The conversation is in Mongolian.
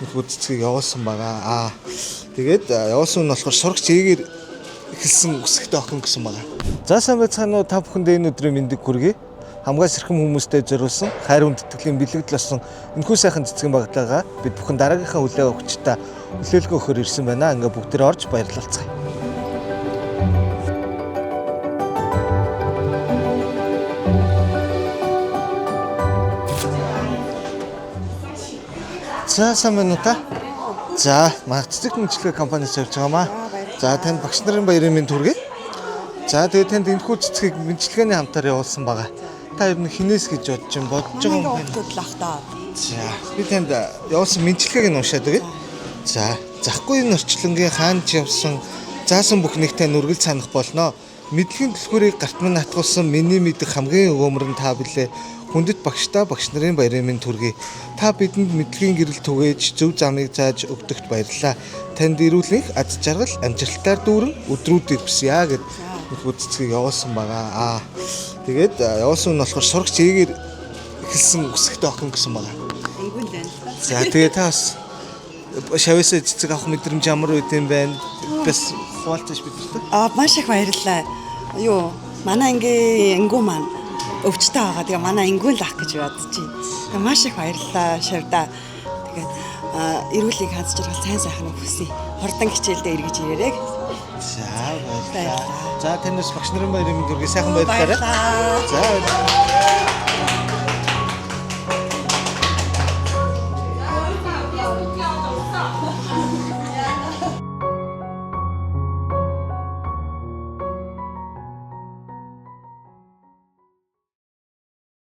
нөхөр цэцгийг явуулсан байгаа. Тэгээд явуулсан нь болохоор сурагч ээгээр эхэлсэн өсгөхтэй охин гэсэн байгаа. За сайн байцгаана уу, та бүхэндээ энэ өдрийн мэндийг хүргэе. Хамгаа сэрхэм хүмүүстэй зориулсан хайр хүндэтгэлийн бэлэгдэл болсон энэхүү сайхан цэцгийн багтаагаа бид бүхэн дараагийнхаа хүлээн авахчтай хүлээлгэн өгөхөөр ирсэн байна. Ингээ бүгдээрээ орж баярлалцгаая. За сайн байна уу та? За манай цэцэг мөнгөлөг компаниас явж байгаамаа. За танд багш нарын баярын мэнд хүргэе. За тэгээд танд энэхүү цэцгийг мэдлэгээний хамтаар явуулсан байгаа. Та ер нь хинээс гэж бодож байгаа юм байна. За би танд явуулсан мэдлэгээг нь уншаад өгье. За захгүй энэ орчлонгийн хаанч явсан заасан бүхнийг тань үргэлж санах болно. Мэдлэгийн түлхүүрийг гарт минь хатгуулсан миний мэдих хамгийн өгөөмөр нь та билээ. Хүндэт багштай багш нарын баярын мэнд хүргэе. Та бидэнд мэдлэгийн гэрэл түгээж зөв замыг зааж өгдөгт баярлалаа. Танд ирүүлэх аз жаргал амжилтаар дүүрэн өдрүүдийг хүсье гэд нөхөр цэцгийг явуулсан байгаа. Тэгээд явуулсан нь болохоор сурагч ээгээр эхэлсэн өсгөхтэй охин гэсэн байгаа. Энгүүн байна. За тэгээд та бас шавьяасаа цэцэг авах мэдрэмж ямар байд юм бэ? Бас хуваалцаж бидэртэй. Маш их баярлалаа. Манай энгүү маань өвчтэй байгаа. Тэгээ манай энгүүн л ах гэж бодчих. Тэгээ маш их баярлалаа шавьда. Тэгээд эрүүлийг хаз жаргал сайн сайхан өгсөн. Хордон хичээлдээ эргэж ирээрэй. За баярлалаа. За танаас багш нарын баярын мэнд хүргэе. Сайхан баярлалаа. За